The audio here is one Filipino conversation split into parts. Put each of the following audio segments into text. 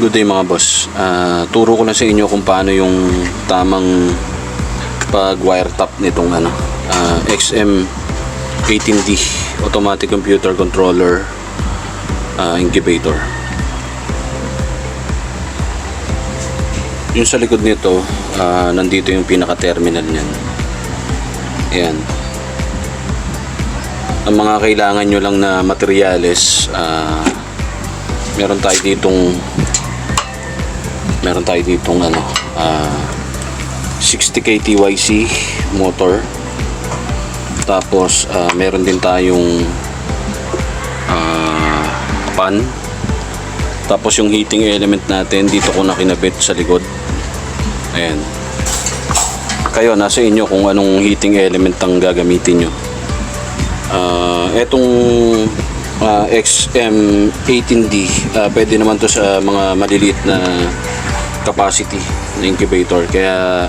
Good day mga boss. Turo ko lang sa inyo kung paano yung tamang pag wire tap nitong XM18D automatic computer controller incubator. Yung sa likod nito, nandito yung pinaka terminal niyan. Ayan. Ang mga kailangan nyo lang na materyales, meron tayo ditong 60K TYC motor, tapos meron din tayong pan, tapos yung heating element natin dito ko na kinabit sa likod. Ayan, kayo nasa inyo kung anong heating element ang gagamitin nyo. Etong XM18D, pwede naman to sa mga maliliit na capacity na incubator, kaya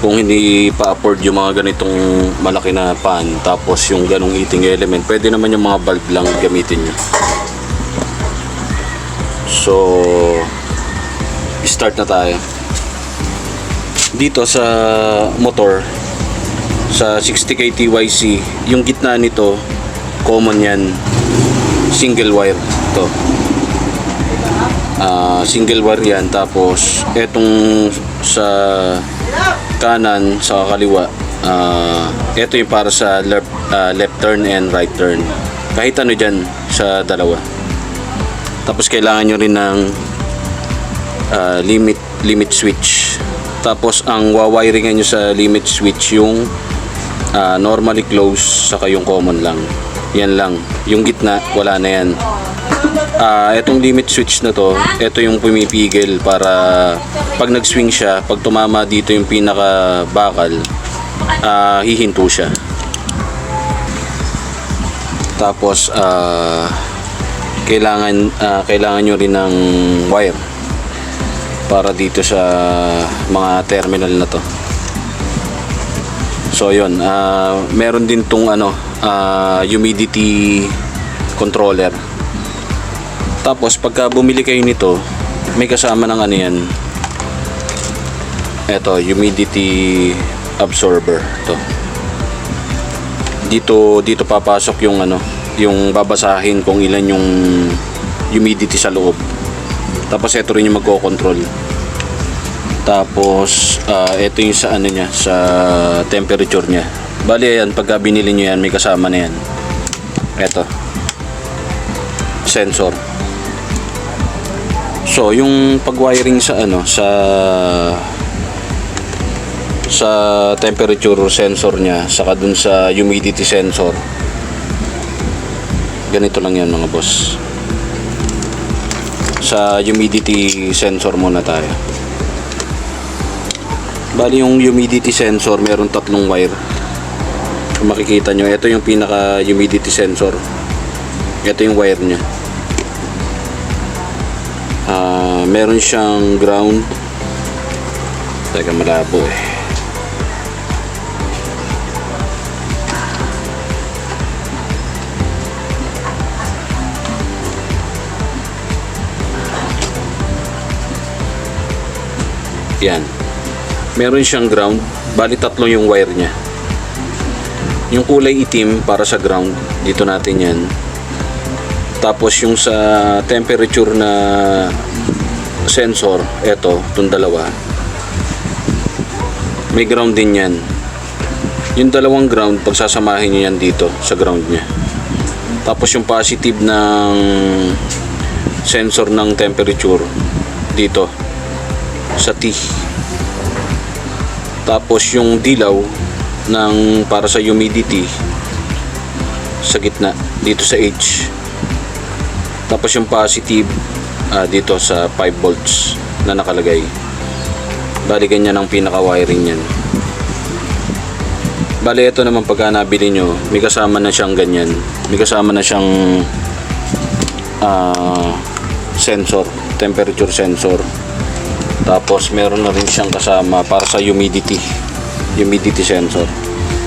kung hindi pa afford yung mga ganitong malaki na pan tapos yung ganong heating element, pwede naman yung mga bulb lang gamitin nyo. So start na tayo dito sa motor. Sa 60K TYC, yung gitna nito common yan, single wire to, single wire yan. Tapos etong sa kanan sa kaliwa, ito yung para sa left turn and right turn, kahit ano dyan sa dalawa. Tapos kailangan nyo rin ng limit switch. Tapos ang wawiringan nyo sa limit switch yung normally close saka yung common lang. Yan lang. Yung gitna wala na yan. Etong limit switch na to, ito yung pumipigil para pag nag-swing siya, pag tumama dito yung pinaka bakal, hihinto siya. Tapos kailangan nyo rin ng wire para dito sa mga terminal na to. So yun, meron din tong humidity controller. Tapos pagka bumili kayo nito, may kasama ng yan, eto, humidity absorber to. Dito papasok yung yung babasahin kung ilan yung humidity sa loob. Tapos ito rin yung magko-control. Tapos ito yung sa niya, sa temperature niya. Bali yan, pagka binili nyo yan, may kasama na yan. Ito, sensor. So yung pag-wiring sa sa temperature sensor niya, saka dun sa humidity sensor, ganito lang yan mga boss. Sa humidity sensor muna tayo. Bali yung humidity sensor, meron tatlong wire. Kung makikita nyo, ito yung pinaka humidity sensor. Ito yung wire nya. Meron siyang ground. Teka, malabo eh. Yan, meron siyang ground. Bali tatlo yung wire nya. Yung kulay itim para sa ground, dito natin yan. Tapos yung sa temperature na sensor, eto, itong dalawa, may ground din yan. Yung dalawang ground, pagsasamahin nyo yan dito sa ground nya. Tapos yung positive ng sensor ng temperature dito sa T. Tapos yung dilaw ng para sa humidity sa gitna dito sa H. Tapos yung positive dito sa 5 volts na nakalagay. Bali ganyan ang pinaka wiring yan. Bali ito naman pagka nabili nyo, may kasama na siyang ganyan, may kasama na siyang sensor, temperature sensor. Tapos meron na rin siyang kasama para sa humidity sensor.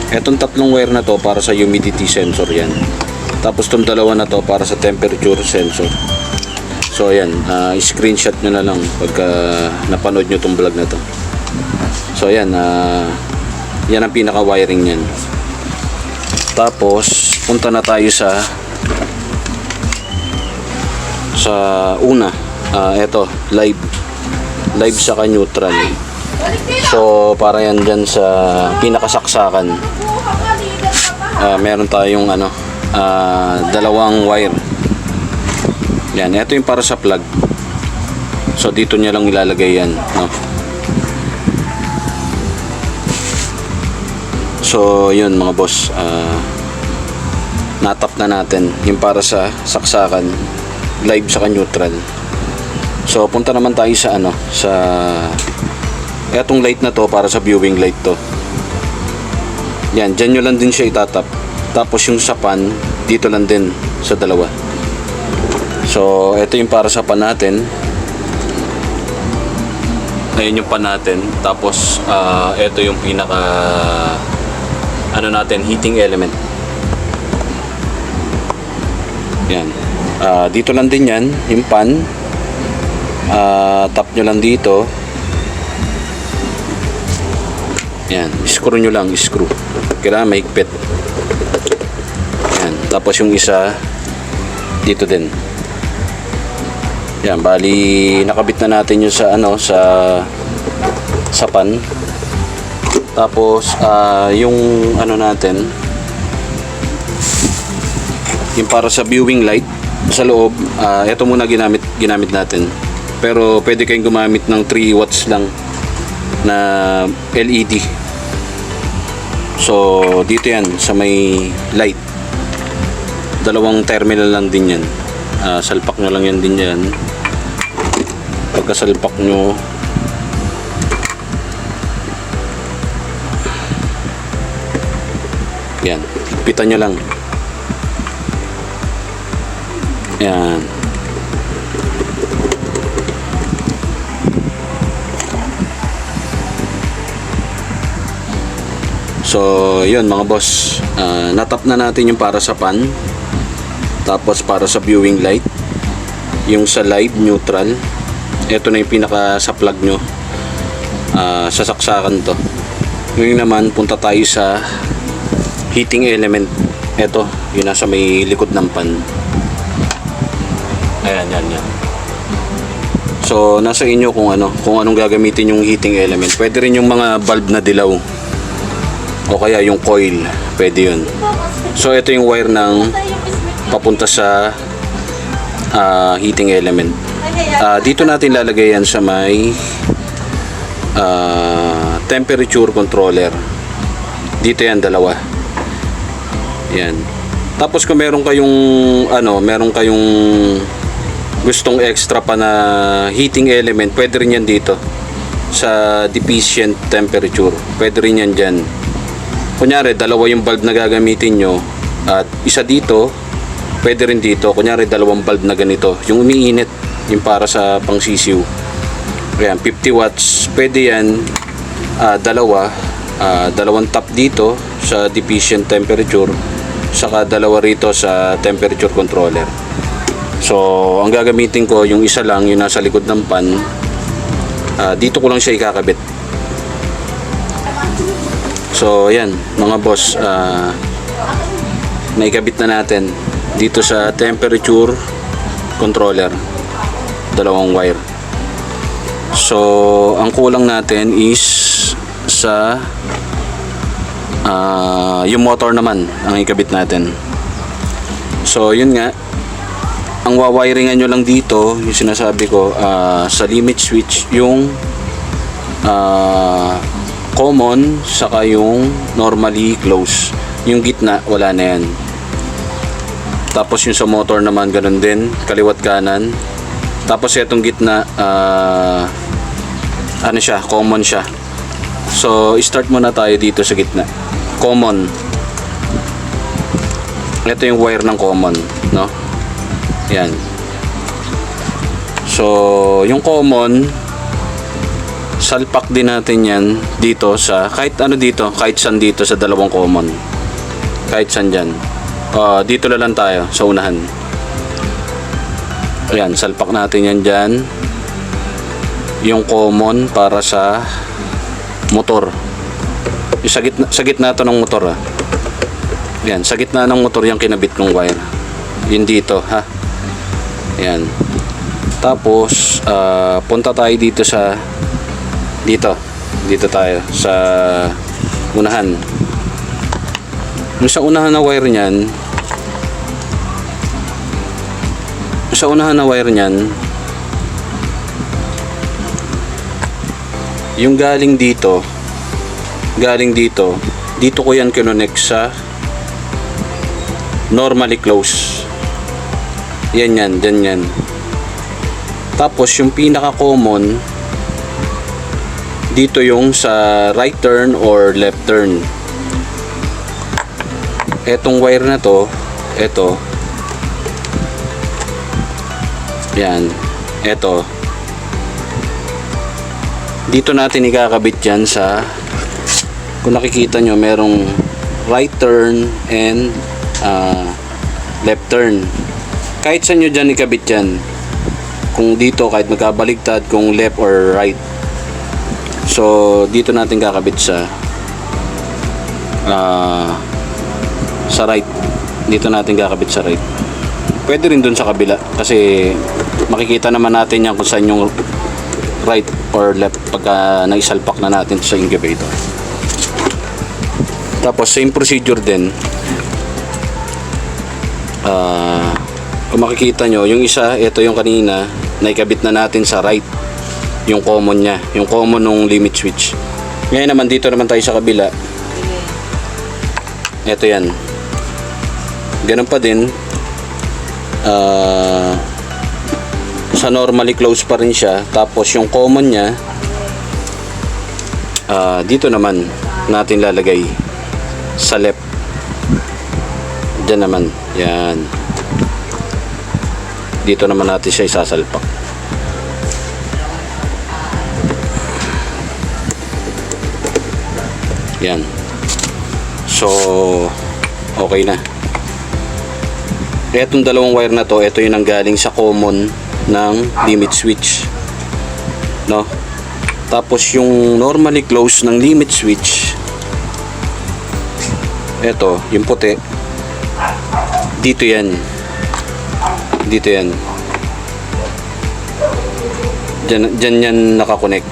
Etong tatlong wire na to para sa humidity sensor yan. Tapos itong dalawa na to para sa temperature sensor. So ayan, screenshot nyo na lang pagka napanood nyo tong vlog na to. So ayan, yan ang pinaka wiring nyan. Tapos punta na tayo sa una. Eto, live saka neutral. So para yan dyan sa pinakasaksakan. Meron tayong dalawang wire. Yan, ito yung para sa plug. So dito niya lang ilalagay yan, no? So yun mga boss, natap na natin yung para sa saksakan, live saka neutral. So punta naman tayo sa sa etong light na to, para sa viewing light to. Yan, dyan nyo lang din siya itatap. Tapos yung sa pan, dito lang din sa dalawa. So ito yung para sa pan natin. Ayun yung pan natin. Tapos ito yung pinaka natin, heating element. Yan, dito lang din yan yung pan. Tap nyo lang dito. Yan, screw nyo lang, screw. Kailangan mahigpit. Yan, tapos yung isa dito din. Yan, bali nakabit na natin yung sa sa pan. Tapos yung natin, yung para sa viewing light sa loob, ito muna ginamit natin. Pero pwede kayong gumamit ng 3 watts lang na LED. So dito yan sa may light, dalawang terminal lang din yan. Salpak nyo lang yan din yan. Pagkasalpak nyo, yan, higpitan nyo lang. Yan. So yun mga boss, natap na natin yung para sa pan. Tapos para sa viewing light, yung sa live neutral, ito na yung pinaka sa plug nyo, sasaksakan to. Ngayon naman punta tayo sa heating element. Ito yung nasa may likod ng pan. Ayan, yan. So nasa inyo kung anong gagamitin yung heating element. Pwede rin yung mga bulb na dilaw, o kaya yung coil, pwede yun. So ito yung wire ng papunta sa heating element. Dito natin lalagay yan sa may temperature controller. Dito yan, dalawa. Yan. Tapos kung meron kayong gustong extra pa na heating element, pwede rin yan dito sa deficient temperature. Pwede rin yan dyan. Kunyari dalawa yung bulb na gagamitin nyo, at isa dito, pwede rin dito. Kunyari dalawang bulb na ganito, yung umiinit, yung para sa pangsisiw. Ayan, 50 watts, pwede yan. Dalawang tap dito sa deficient temperature, saka dalawa rito sa temperature controller. So ang gagamitin ko, yung isa lang, yung nasa likod ng pan. Dito ko lang siya ikakabit. So yan mga boss, naikabit na natin dito sa temperature controller, dalawang wire. So ang kulang natin is sa yung motor naman ang ikabit natin. So yun nga, ang wawiringan nyo lang dito, yung sinasabi ko, sa limit switch, yung common saka yung normally close. Yung gitna wala na yan. Tapos yung sa motor naman ganun din, kaliwat kanan. Tapos itong gitna, common siya. So start muna tayo dito sa gitna, common. Ito yung wire ng common, no? Yan. So yung common, salpak din natin yan dito sa kahit saan dito sa dalawang common, kahit saan dyan. Dito na lang tayo sa unahan. Ayan, salpak natin yan dyan. Yung common para sa motor. Yung sa gitna to ng motor ha. Ayan, sa gitna ng motor yung kinabit kong wire. Yun dito ha. Ayan. Tapos punta tayo dito sa dito tayo sa unahan. Yung sa unahan na wire niyan, yung galing dito ko yan kinonect sa normally close. Yan. Tapos yung pinaka common dito yung sa right turn or left turn. Etong wire na to, eto. Yan, eto. Dito natin ikakabit yan sa, kung nakikita nyo, merong right turn and left turn. Kahit saan nyo dyan ikabit yan. Kung dito, kahit magkabaligtad, kung left or right. So, dito natin kakabit sa right. Dito natin kakabit sa right. Pwede rin dun sa kabila kasi makikita naman natin yan kung saan yung right or left pagka naisalpak na natin sa incubator. Tapos same procedure din. Kung makikita nyo, yung isa, ito yung kanina naikabit na natin sa right, yung common nya, yung common ng limit switch. Ngayon naman dito naman tayo sa kabila. Ito yan, ganun pa din. Sa normally close pa rin siya. Tapos yung common nya dito naman natin lalagay sa left. Diyan naman, yan. Dito naman natin siya isasalpak. Yan. So okay na. Etong dalawang wire na to, ito yung nanggaling sa common ng limit switch, no? Tapos yung normally close ng limit switch, ito yung puti, dito yan, dyan yan nakakonect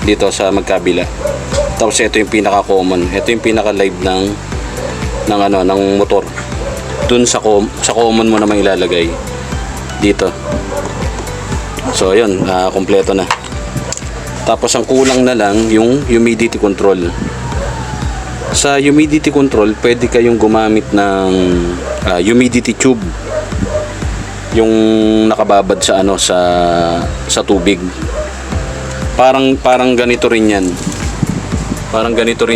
dito sa magkabila. Tapos ito yung pinaka common, ito yung pinaka live ng motor. Dun sa common mo naman ilalagay dito. So yun, kompleto na. Tapos ang kulang na lang yung humidity control. Sa humidity control, pwede kayong gumamit ng humidity tube. Yung nakababad sa sa tubig. Parang ganito rin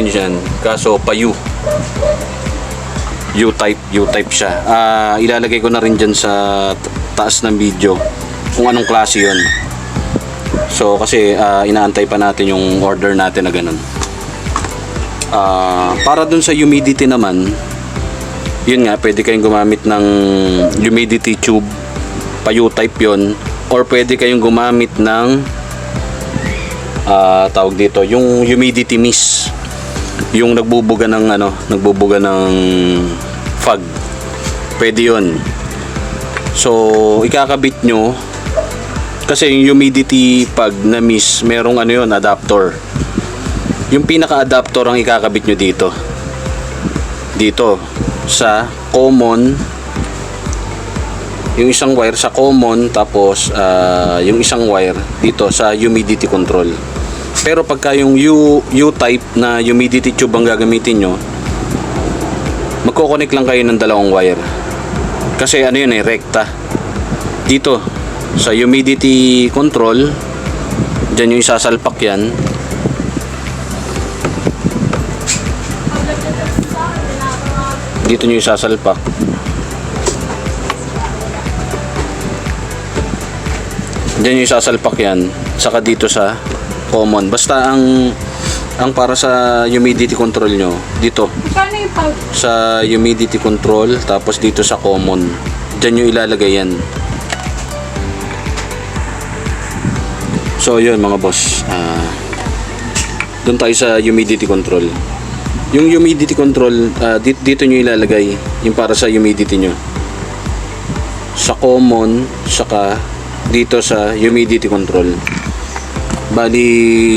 yan. Kaso payu. U-type siya. Ilalagay ko na rin dyan sa taas ng video kung anong klase yun. So kasi inaantay pa natin yung order natin na ganun. Para dun sa humidity naman, yun nga, pwede kayong gumamit ng humidity tube, pa U-type yun, or pwede kayong gumamit ng tawag dito, yung humidity mist, yung nagbubuga ng fog. Pwede yun. So ikakabit nyo, kasi yung humidity pag na mist, merong adapter. Yung pinaka-adapter ang ikakabit nyo dito sa common, yung isang wire sa common, tapos yung isang wire dito sa humidity control. Pero pagka yung U-type na humidity tube ang gagamitin nyo, magkoconnect lang kayo ng dalawang wire, kasi rekta dito sa humidity control. Dyan yung isasalpak yan. Dito nyo isasalpak. Diyan yung isasalpak yan. Saka dito sa common. Basta ang para sa humidity control nyo, dito sa humidity control, tapos dito sa common, diyan nyo ilalagay yan. So yun mga boss, doon tayo sa humidity control. Yung humidity control, dito nyo ilalagay yung para sa humidity nyo, sa common, saka dito sa humidity control. Bali,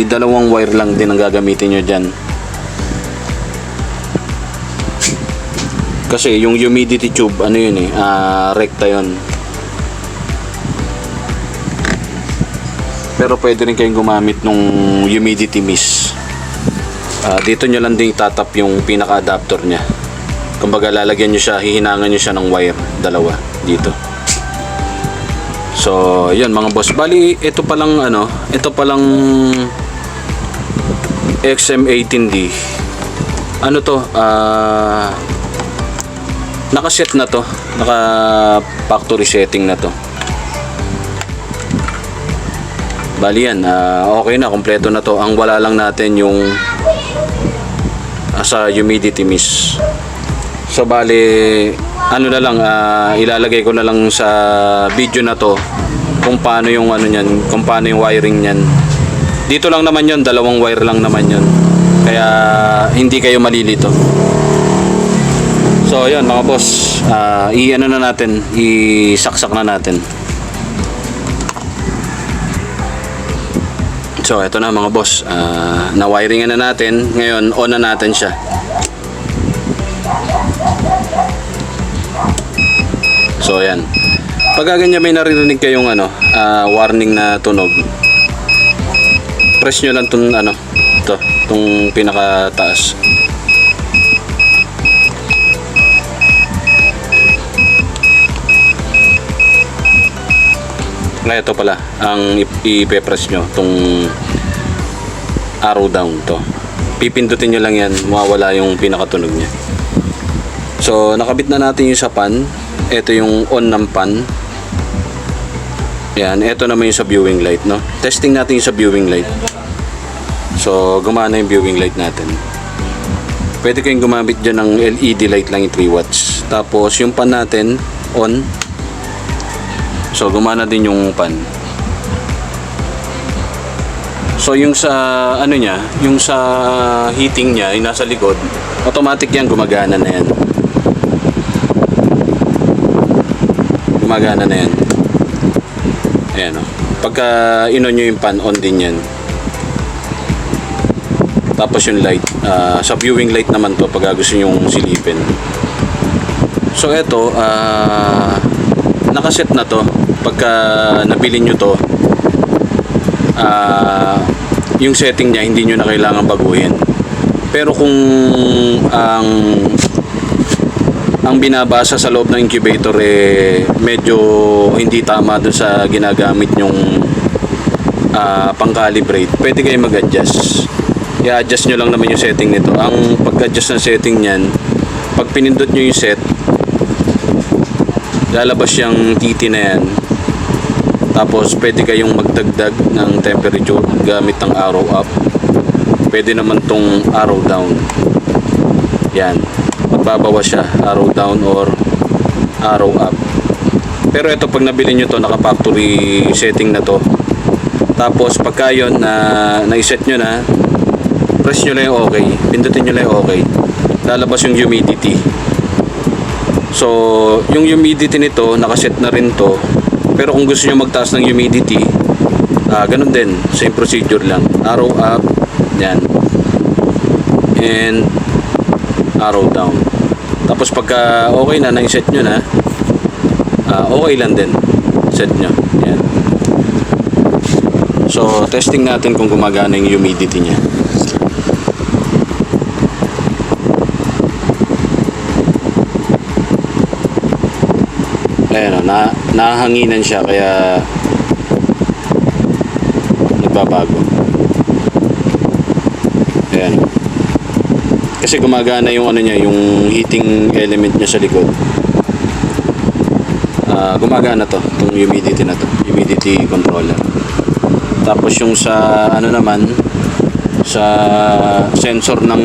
dalawang wire lang din ang gagamitin nyo dyan. Kasi yung humidity tube, ano yun rekta yun. Pero pwede rin kayong gumamit nung humidity mist. Dito nyo lang din itatap yung pinaka-adapter nya. Kumbaga lalagyan nyo siya, hihinangan nyo siya ng wire, dalawa dito. So, yun mga boss. Bali, ito palang XM18D. Ano to? Naka-set na to. Naka-factory setting na to. Bali yan, okay na, kompleto na to. Ang wala lang natin yung sa humidity mist. So bali, ano na lang, ilalagay ko na lang sa video na to kung paano yung kung paano yung wiring niyan. Dito lang naman yon, dalawang wire lang naman yon. Kaya hindi kayo malilito. So yun mga boss, i-ano na natin, isaksak na natin. So ito na mga boss, na-wiringan na natin. Ngayon on na natin siya. So ayan, pagka ganyan may naririnig kayong warning na tunog, press nyo lang itong pinakataas. Kaya ito pala ang ipe-press nyo, itong arrow down to. Pipindutin nyo lang yan, mawawala yung pinakatunog nya. So nakabit na natin yung sa pan. Ito yung on ng pan. Yan, ito naman yung sa viewing light, no? Testing natin yung sa viewing light. So gumana yung viewing light natin. Pwede kayong gumamit dyan ng LED light lang, yung 3 watts. Tapos yung pan natin on. So gumana din yung pan. So yung sa yung sa heating nya, yung nasa likod, automatic yan, gumagana na yan. Gumagana na yan. Ayan o. Pagka inon nyo yung pan, on din yan. Tapos yung light, sa viewing light naman to pag gusto nyo silipin. So eto, nakaset na to. Pagka nabili nyo to, yung setting nya hindi nyo na kailangan baguhin. Pero kung ang binabasa sa loob ng incubator medyo hindi tama dun sa ginagamit nyong pang-calibrate, pwede kayo mag-adjust. I-adjust nyo lang naman yung setting nito. Ang pag-adjust ng setting nyan, pag pinindot nyo yung set, lalabas yung TT na yan. Tapos pwede kayong magdagdag ng temperature gamit ng arrow up. Pwede naman tong arrow down. Yan, magbabawas siya, arrow down or arrow up. Pero ito, pag nabili nyo to, naka factory setting na to. Tapos pagka yun na-set nyo na, press nyo lang yung okay, pindutin nyo lang yung okay, lalabas yung humidity. So yung humidity nito nakaset na rin to. Pero kung gusto nyo magtaas ng humidity, ganun din, same procedure lang, arrow up, yan, and arrow down. Tapos pagka okay na, na-set nyo na, okay lang din, set nyo, yan. So testing natin kung gumagana yung humidity nya. Ayan o, nahanginan siya kaya nagbabago. Ayan o. Kasi gumagana yung yung heating element niya sa likod. Gumagana to, itong humidity na to, humidity controller. Tapos yung sa naman, sa sensor ng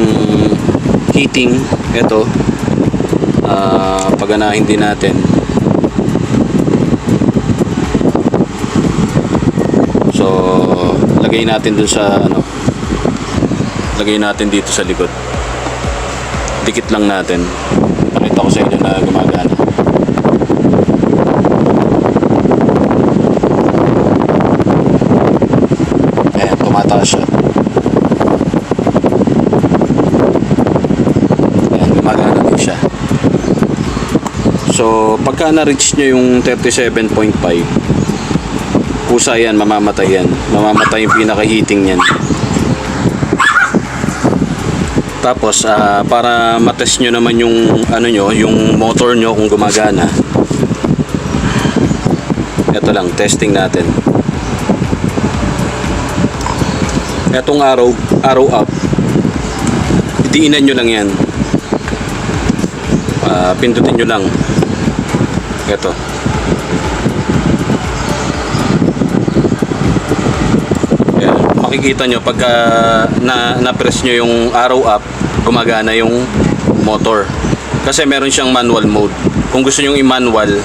heating, ito, paganahin din natin. So So, lagay natin dun sa ano. Lagay natin dito sa likod. Dikit lang natin. Pakita ko sa inyo na gumagana. Ayan, tumataas siya. Ayan, gumagana din siya. So, pagka na-reach nyo yung 37.5, kusa yan, mamamatay yan. Mamamatay yung pinaka-heating yan. Tapos para matest nyo naman yung ano nyo, yung motor nyo kung gumagana. Ito lang, testing natin. Etong arrow up. Diinan nyo lang yan. Pindutin nyo lang. Ito. Makikita nyo pagka na-press nyo yung arrow up, gumagana yung motor kasi meron siyang manual mode. Kung gusto nyo i-manual,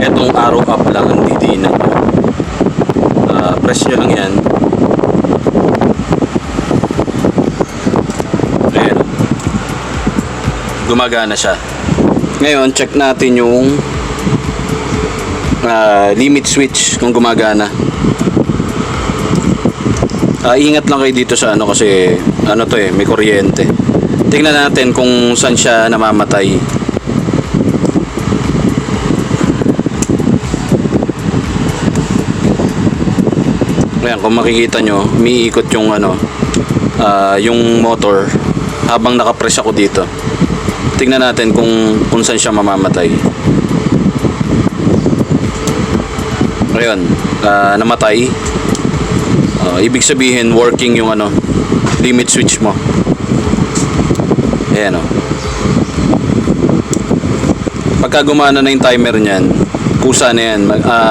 etong arrow up lang ang didiinan nyo. Press nyo lang yan. Ayan, gumagana siya. Ngayon check natin yung limit switch kung gumagana. Ingat lang kayo dito sa ano kasi ano to may kuryente. Tingnan natin kung saan siya namamatay. Ayan, kung makikita nyo, umiikot yung ano, yung motor habang nakapress ako dito. Tingnan natin kung saan siya mamamatay. Ayun, namatay. Ibig sabihin working yung ano, limit switch mo. Ayan o. Pagka gumana na yung timer nyan, kusa na yan,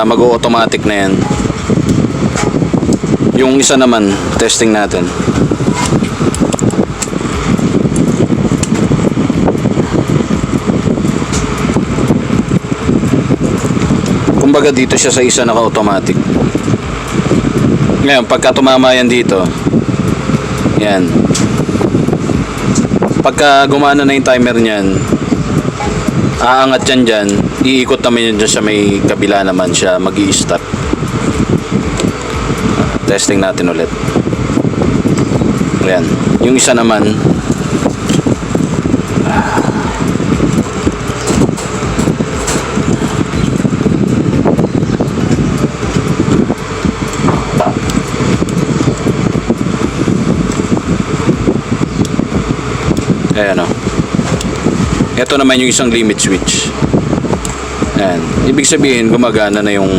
mag-automatic na yan. Yung isa naman, testing natin. Kumbaga dito siya sa isa naka-automatic. Ngayon, pagka tumama yan dito, yan. Pagka gumana na yung timer niyan, aangat yan dyan, iikot naman yan dyan sa may kabila naman siya, mag-i-start. Testing natin ulit. Ayan. Yung isa naman, ayan o. Ito naman yung isang limit switch. Ayan. Ibig sabihin gumagana na yung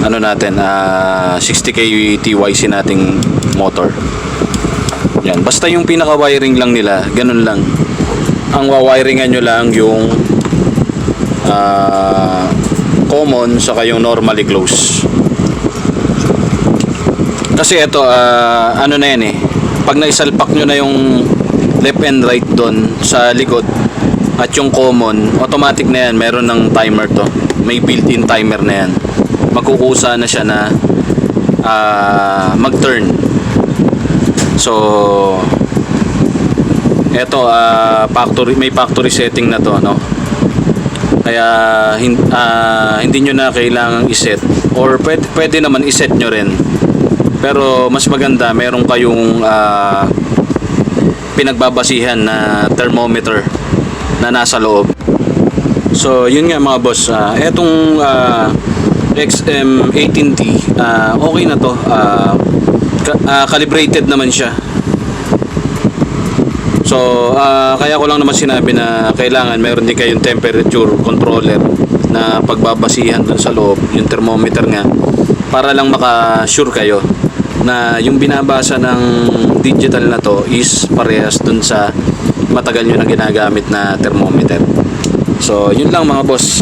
ano natin, 60k TYC nating motor. Yan. Basta yung pinaka wiring lang nila, ganun lang. Ang wawiringan nyo lang yung common saka yung normally close. Kasi ito ano na yan pag naisalpak nyo na yung left and right doon sa likod at yung common, automatic na yan, meron ng timer to, may built-in timer na yan, magkukusa na siya na mag-turn. So eto may factory setting na to, no? Kaya hindi nyo na kailangang iset, or pwede naman iset nyo rin, pero mas maganda meron kayong pinagbabasihan na thermometer na nasa loob. So yun nga mga boss, etong XM18T okay na to, calibrated naman siya. So kaya ko lang naman sinabi na kailangan meron din kayong temperature controller na pagbabasihan dun sa loob, yung thermometer nga, para lang maka-sure kayo na yung binabasa ng digital na to is parehas dun sa matagal nyo na ginagamit na thermometer. So yun lang mga boss,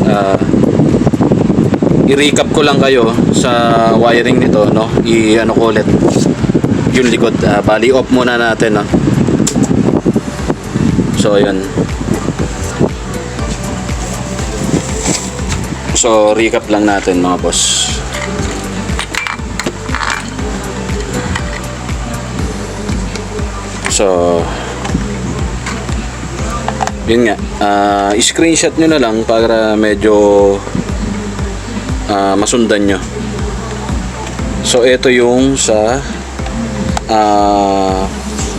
i-recap ko lang kayo sa wiring nito, no? I-ano ko ulit yung likod, bali off muna natin, no? So yun, so recap lang natin mga boss. So yun nga, screenshot nyo na lang para medyo masundan nyo. So ito yung sa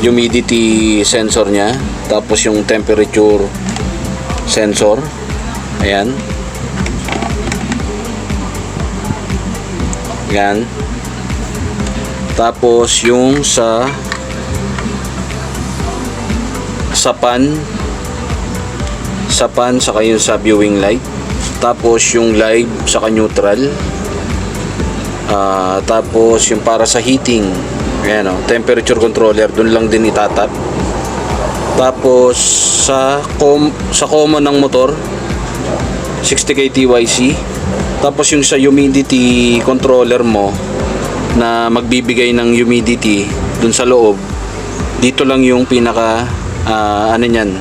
humidity sensor nya, tapos yung temperature sensor, ayan yan, tapos yung sa pan saka yung sa viewing light, tapos yung live saka neutral, tapos yung para sa heating, ayan o, temperature controller, dun lang din itatap. Tapos sa common ng motor 60K TYC, tapos yung sa humidity controller mo na magbibigay ng humidity dun sa loob, dito lang yung pinaka ano nyan,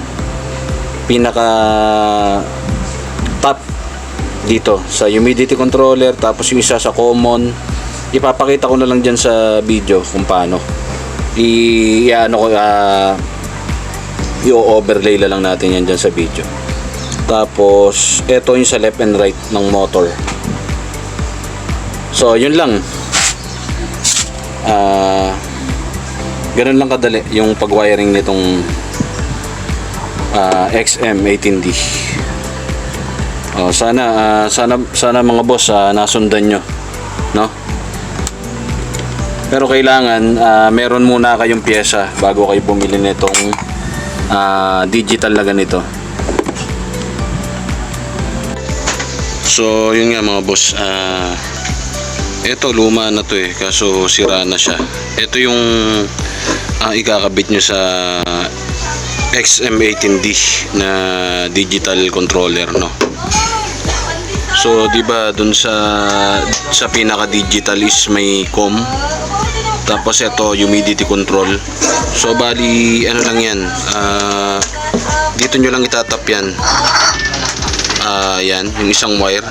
pinaka top dito sa humidity controller. Tapos yung isa sa common, ipapakita ko na lang dyan sa video kung paano i-overlay na lang natin yan dyan sa video. Tapos eto yung sa left and right ng motor. So yun lang, ganun lang kadali yung pag-wiring nitong XM18D. Sana mga boss nasundan nyo, no? Pero kailangan meron muna kayong pyesa bago kayo bumili nitong digital na ganito. So yun nga mga boss, ito luma na to kaso sira na siya. Ito yung ikakabit nyo sa XM18D na digital controller, no? So di ba dun sa pinaka digital is may COM, tapos ito humidity control. So bali ano lang yan, dito nyo lang itatap yan, yan yung isang wire.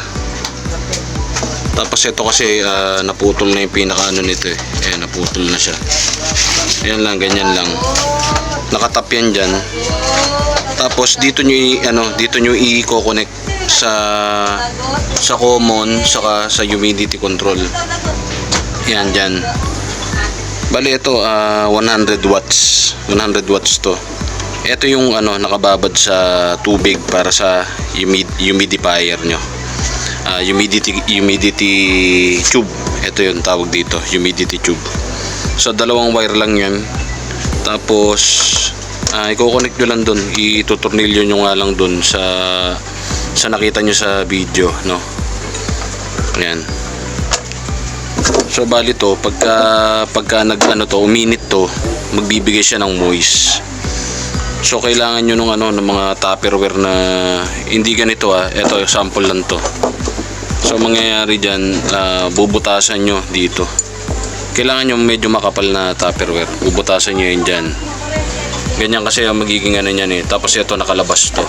Tapos ito kasi naputol na yung pinaka ano nito ayan, naputol na siya. Ayan lang, ganyan lang, nakatap yan dyan. Tapos dito nyo i-connect sa common saka sa humidity control. Yan dyan. Bali ito 100 watts to. Ito yung nakababad sa tubig para sa humidifier nyo, humidity tube. Ito yung tawag dito, humidity tube. So dalawang wire lang yan. Tapos i-connect nyo lang dun, ituturnilyo nyo nga lang dun sa nakita nyo sa video, no? Ayan. So bali to pagka uminit to, magbibigay siya ng moist. So kailangan nyo ng mga tupperware na hindi ganito ito sample lang to. So mangyayari dyan, bubutasan nyo dito. Kailangan nyo medyo makapal na tupperware, bubutasan nyo yun dyan. Ganyan kasi ang magiging niyan Tapos ito nakalabas to.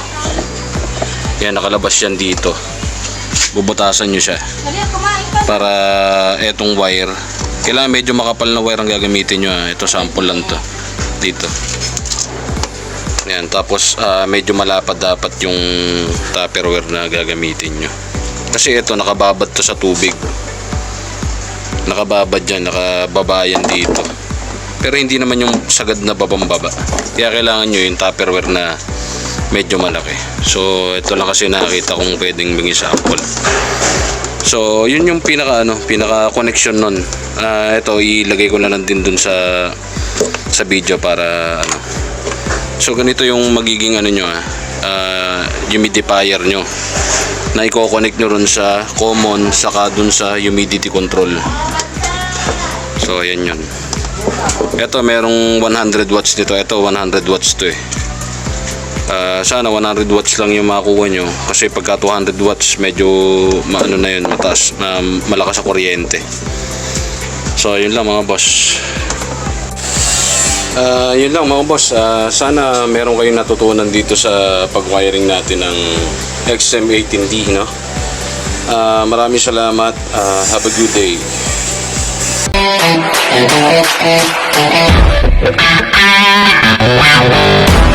Yan, nakalabas yan dito. Bubutasan nyo siya para etong wire, kailangan medyo makapal na wire ang gagamitin nyo. Ito sample lang to dito. Yan, tapos medyo malapad dapat yung tupperware na gagamitin nyo. Kasi ito nakababad to sa tubig. Nakababad yan, nakababa yan dito. Pero hindi naman yung sagad na babambaba. Kaya kailangan nyo yung tupperware na medyo malaki. So ito lang kasi nakita kong pwedeng maging sample. So yun yung pinaka connection nun. Ito ilagay ko na lang din dun sa video para So ganito yung magiging humidifier nyo na i-connect nyo ron sa common saka dun sa humidity control. So ayan yun. Ito merong 100 watts dito. Ito 100 watts to sana 100 watts lang yung makuha nyo, kasi pagka 200 watts medyo na yun, mataas, malakas sa kuryente. So yun lang mga boss. Yun lang mga boss. Sana meron kayong natutunan dito sa pag-wiring natin ng XM18D, no? Maraming salamat. Have a good day. Wow.